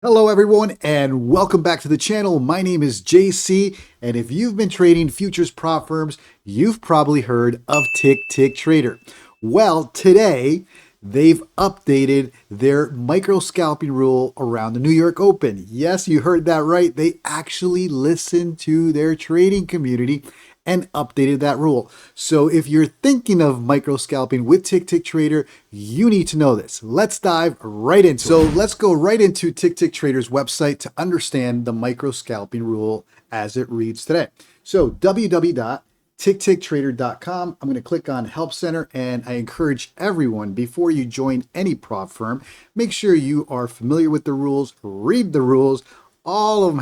Hello everyone and welcome back to the channel. My name is JC, and if you've been trading futures prop firms, you've probably heard of Tick Trader. Well, today they've updated their micro scalping rule around the New York Open. Yes, you heard that right. They actually listened to their trading community and updated that rule. So if you're thinking of micro scalping with Tick Trader, you need to know this. Let's dive right into it. So let's go right into Tick Trader's website to understand the micro scalping rule as it reads today. So www.ticktrader.com. I'm going to click on Help Center, and I encourage everyone, before you join any prop firm, make sure you are familiar with the rules, read the rules. All of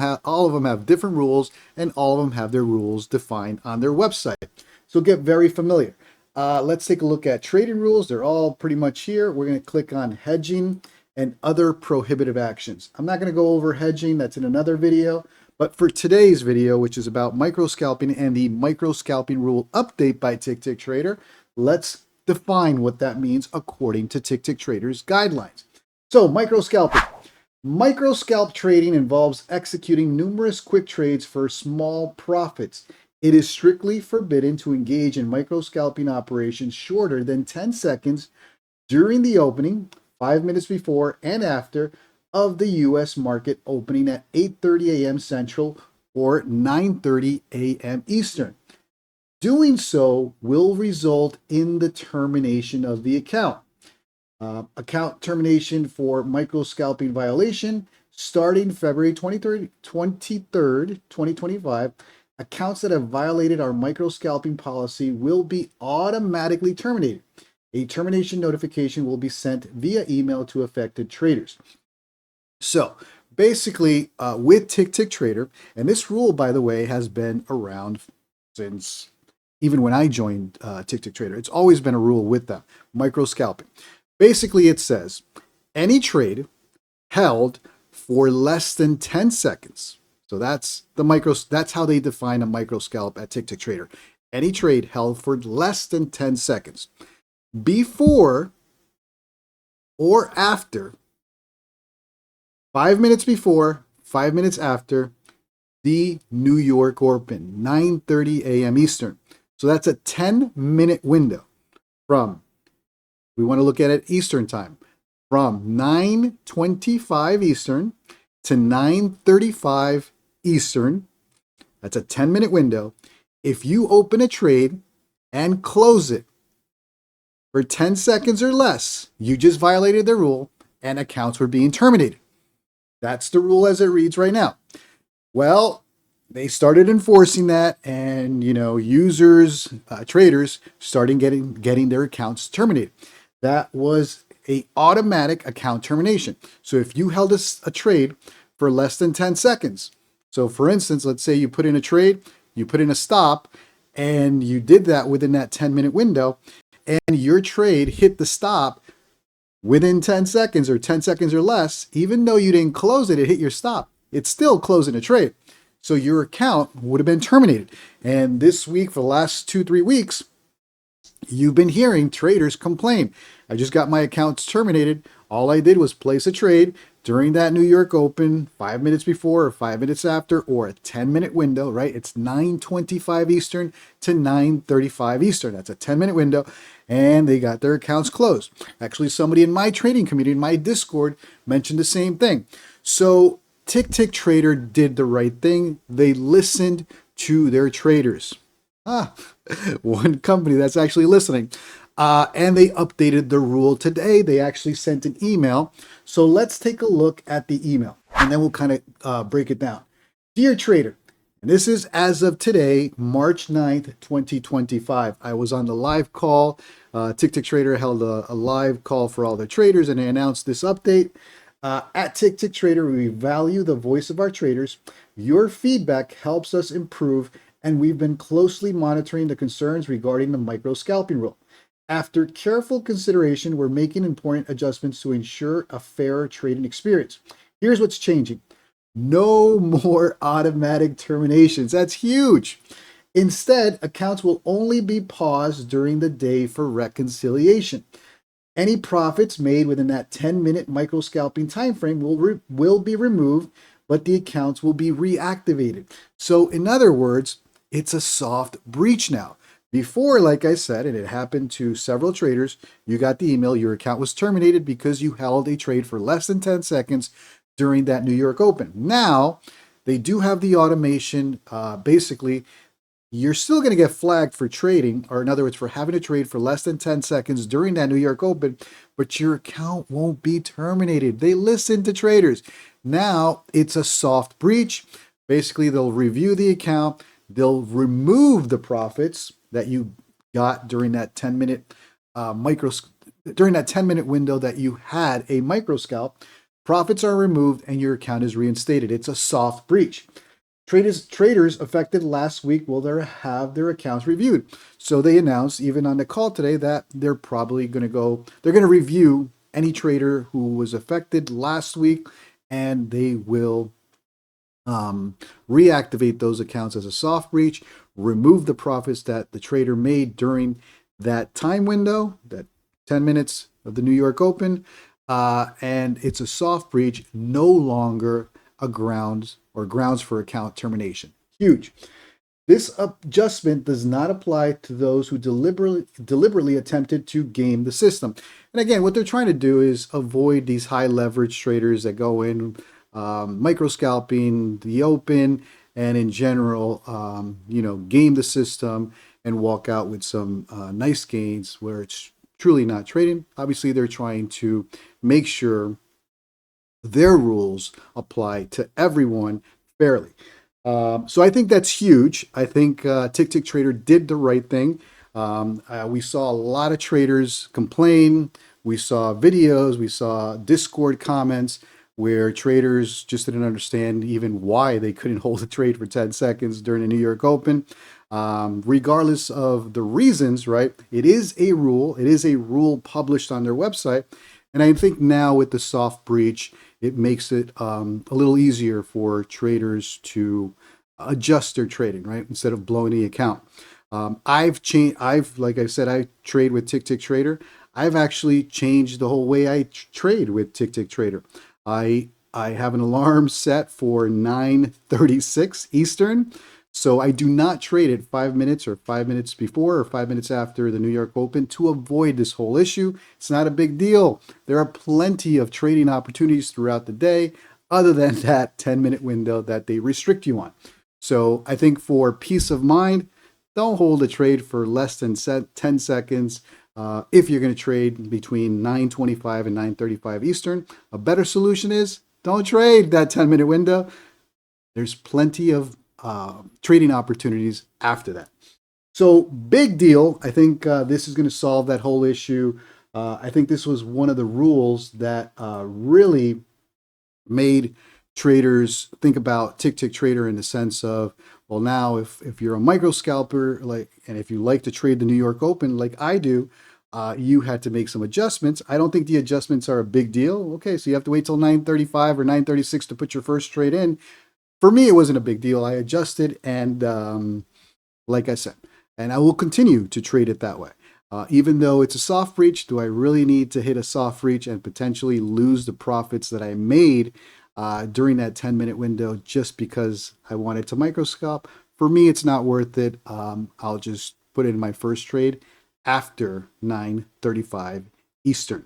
them have different rules, and all of them have their rules defined on their website. So get very familiar. Let's take a look at trading rules. They're all pretty much here. We're going to click on hedging and other prohibitive actions. I'm not going to go over hedging. That's in another video. But for today's video, which is about micro scalping and the micro scalping rule update by Tick Trader, let's define what that means according to Tick Trader's guidelines. So micro scalping. Micro scalp trading involves executing numerous quick trades for small profits. It is strictly forbidden to engage in micro scalping operations shorter than 10 seconds during the opening, 5 minutes before and after, of the U.S. market opening at 8:30 a.m. Central or 9:30 a.m. Eastern. Doing so will result in the termination of the account. Account termination for micro scalping violation starting February 23rd, 2025. Accounts that have violated our micro scalping policy will be automatically terminated. A termination notification will be sent via email to affected traders. So basically, with Tick Trader, and this rule, by the way, has been around since even when I joined Tick Trader. It's always been a rule with them, micro scalping. Basically, it says any trade held for less than 10 seconds. So that's how they define a micro scalp at Tick Trader. Any trade held for less than 10 seconds before or after, 5 minutes before, 5 minutes after the New York Open, 9:30 a.m. Eastern. So that's a 10-minute window from, we want to look at it Eastern time, from 9:25 Eastern to 9:35 Eastern. That's a 10-minute window. If you open a trade and close it for 10 seconds or less, you just violated the rule and accounts were being terminated. That's the rule as it reads right now. Well, they started enforcing that, and users, traders, starting getting their accounts terminated. That was a automatic account termination. So if you held a trade for less than 10 seconds, so for instance, let's say you put in a trade, you put in a stop, and you did that within that 10-minute window, and your trade hit the stop within 10 seconds or 10 seconds or less, even though you didn't close it, it hit your stop. It's still closing a trade. So your account would have been terminated. And this week, for the last 2-3 weeks, you've been hearing traders complain. I just got my accounts terminated. All I did was place a trade during that New York Open, 5 minutes before or 5 minutes after, or a 10-minute window, right? It's 9:25 Eastern to 9:35 Eastern. That's a 10-minute window, and they got their accounts closed. Actually, somebody in my trading community, in my Discord, mentioned the same thing. So Tick Trader did the right thing. They listened to their traders. One company that's actually listening. And they updated the rule today. They actually sent an email. So let's take a look at the email, and then we'll kind of break it down. Dear trader, and this is as of today, March 9th, 2025. I was on the live call. Tick Trader held a live call for all the traders, and they announced this update. At Tick Trader, we value the voice of our traders. Your feedback helps us improve, and we've been closely monitoring the concerns regarding the micro scalping rule. After careful consideration, we're making important adjustments to ensure a fair trading experience. Here's what's changing. No more automatic terminations. That's huge. Instead, accounts will only be paused during the day for reconciliation. Any profits made within that 10-minute micro scalping time frame will be removed, but the accounts will be reactivated. So in other words, it's a soft breach now. Before, like I said, and it happened to several traders, you got the email, your account was terminated because you held a trade for less than 10 seconds during that New York Open. Now, they do have the automation. Basically, you're still going to get flagged for trading, or in other words, for having a trade for less than 10 seconds during that New York Open, but your account won't be terminated. They listen to traders. Now it's a soft breach. Basically, they'll review the account. They'll remove the profits that you got during that 10-minute during that 10-minute window that you had a micro scalp. Profits are removed and your account is reinstated. It's a soft breach. Traders affected last week will have their accounts reviewed. So they announced, even on the call today, that they're probably going to review any trader who was affected last week, and they will reactivate those accounts as a soft breach, remove the profits that the trader made during that time window, that 10 minutes of the New York Open, and it's a soft breach, no longer a grounds for account termination. Huge. This adjustment does not apply to those who deliberately attempted to game the system. And again, what they're trying to do is avoid these high leverage traders that go in micro scalping the open and in general, game the system and walk out with some nice gains where it's truly not trading. Obviously, they're trying to make sure their rules apply to everyone fairly. So I think that's huge. I think Tick Trader did the right thing. We saw a lot of traders complain. We saw videos. We saw Discord comments where traders just didn't understand even why they couldn't hold a trade for 10 seconds during the New York Open. Regardless of the reasons, right? It is a rule. It is a rule published on their website. And I think now with the soft breach, it makes it a little easier for traders to adjust their trading, right? Instead of blowing the account. Like I said, I trade with Tick Trader. I've actually changed the whole way I trade with Tick Trader. I have an alarm set for 9:36 Eastern. So I do not trade at 5 minutes or 5 minutes before or 5 minutes after the New York Open to avoid this whole issue. It's not a big deal. There are plenty of trading opportunities throughout the day other than that 10-minute window that they restrict you on. So I think for peace of mind, don't hold a trade for less than 10 seconds if you're going to trade between 9:25 and 9:35 Eastern. A better solution is don't trade that 10-minute window. There's plenty of trading opportunities after that. So big deal. I think this is going to solve that whole issue. I think this was one of the rules that really made traders think about Tick Trader in the sense of, well, now if you're a micro scalper, and if you like to trade the New York Open like I do, you had to make some adjustments. I don't think the adjustments are a big deal. Okay, so you have to wait till 9:35 or 9:36 to put your first trade in. For me, it wasn't a big deal. I adjusted, and like I said, and I will continue to trade it that way. Even though it's a soft breach, do I really need to hit a soft breach and potentially lose the profits that I made during that 10-minute window just because I wanted to microscalp? For me, it's not worth it. I'll just put in my first trade after 9:35 Eastern.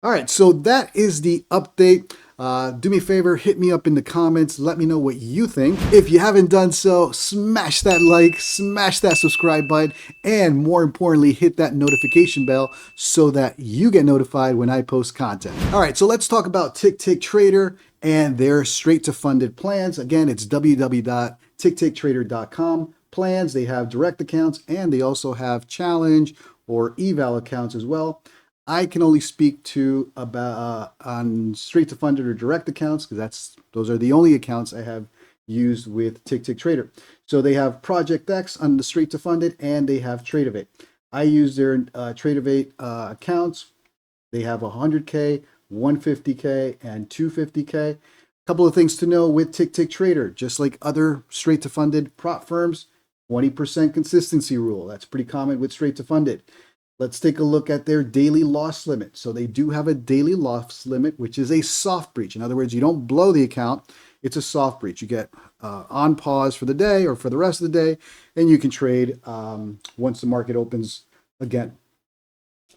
All right, so that is the update. Do me a favor, hit me up in the comments. Let me know what you think. If you haven't done so, smash that like, smash that subscribe button, and more importantly, hit that notification bell so that you get notified when I post content. All right, so let's talk about Tick Trader and their straight to funded plans. Again, it's www.ticktrader.com plans. They have direct accounts and they also have challenge or eval accounts as well. I can only speak to about on straight to funded or direct accounts because those are the only accounts I have used with Tick Trader. So they have Project X on the straight to funded and they have Tradeify. I use their Tradeify accounts. They have 100K, 150K, and 250K. A couple of things to know with Tick Trader, just like other straight to funded prop firms, 20% consistency rule. That's pretty common with straight to funded. Let's take a look at their daily loss limit. So they do have a daily loss limit, which is a soft breach. In other words, you don't blow the account. It's a soft breach. You get on pause for the day or for the rest of the day, and you can trade once the market opens again.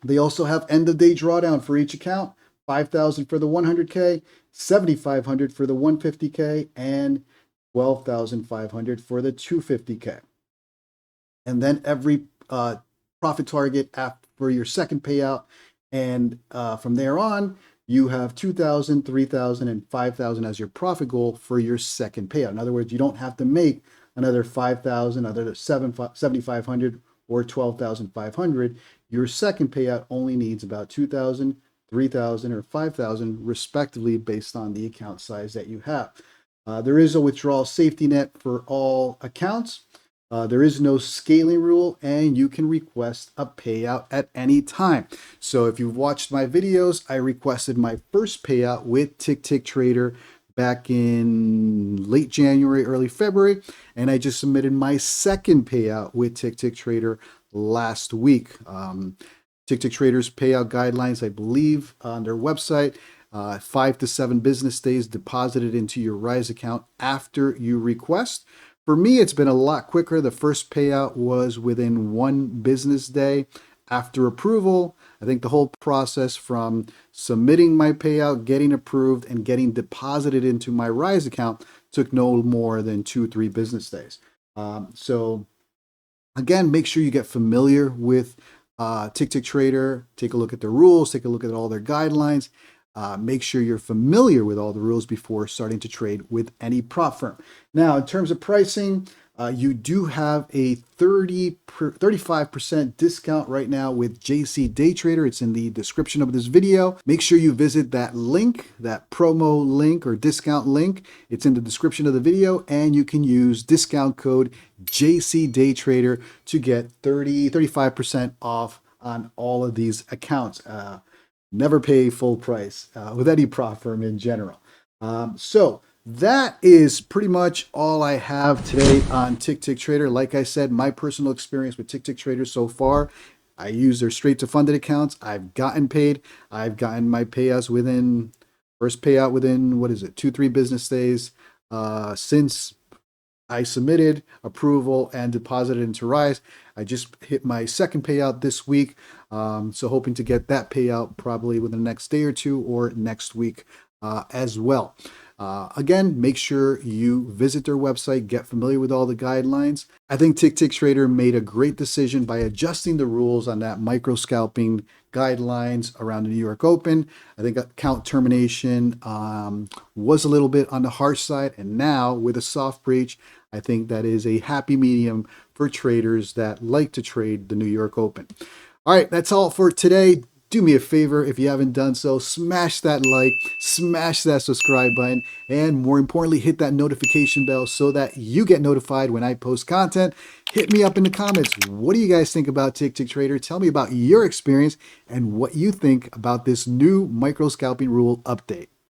They also have end of day drawdown for each account, 5,000 for the 100K, 7,500 for the 150K, and 12,500 for the 250K. And then every profit target for your second payout. And from there on, you have 2,000, 3,000, and 5,000 as your profit goal for your second payout. In other words, you don't have to make another 5,000, another 7,500, or 12,500. Your second payout only needs about 2,000, 3,000, or 5,000 respectively based on the account size that you have. There is a withdrawal safety net for all accounts. There is no scaling rule, and you can request a payout at any time. So if you've watched my videos, I requested my first payout with TickTickTrader back in late January, early February, and I just submitted my second payout with TickTickTrader last week. TickTickTrader's payout guidelines, I believe, on their website, 5 to 7 business days deposited into your Rise account after you request. For me, it's been a lot quicker. The first payout was within 1 business day after approval. I think the whole process from submitting my payout, getting approved, and getting deposited into my Rise account took no more than 2-3 business days. So again, make sure you get familiar with TickTickTrader. Take a look at the rules, take a look at all their guidelines. Make sure you're familiar with all the rules before starting to trade with any prop firm. Now, in terms of pricing, you do have a 35% discount right now with JCDT. It's in the description of this video. Make sure you visit that link, that promo link or discount link. It's in the description of the video, and you can use discount code JCDT to get 35% off on all of these accounts. Never pay full price with any prop firm in general. So that is pretty much all I have today on TickTickTrader. Like I said, my personal experience with TickTickTrader so far, I use their straight to funded accounts. I've gotten paid. I've gotten my payouts within, first payout within, 2-3 business days since I submitted approval and deposited into Rise. I just hit my second payout this week. So hoping to get that payout probably within the next day or two or next week as well. Again, make sure you visit their website, get familiar with all the guidelines. I think TickTickTrader made a great decision by adjusting the rules on that micro-scalping guidelines around the New York Open. I think account termination was a little bit on the harsh side, and now with a soft breach, I think that is a happy medium for traders that like to trade the New York Open. All right, that's all for today. Do me a favor, if you haven't done so, smash that like, smash that subscribe button, and more importantly, hit that notification bell so that you get notified when I post content. Hit me up in the comments. What do you guys think about TickTickTrader? Tell me about your experience and what you think about this new micro-scalping rule update.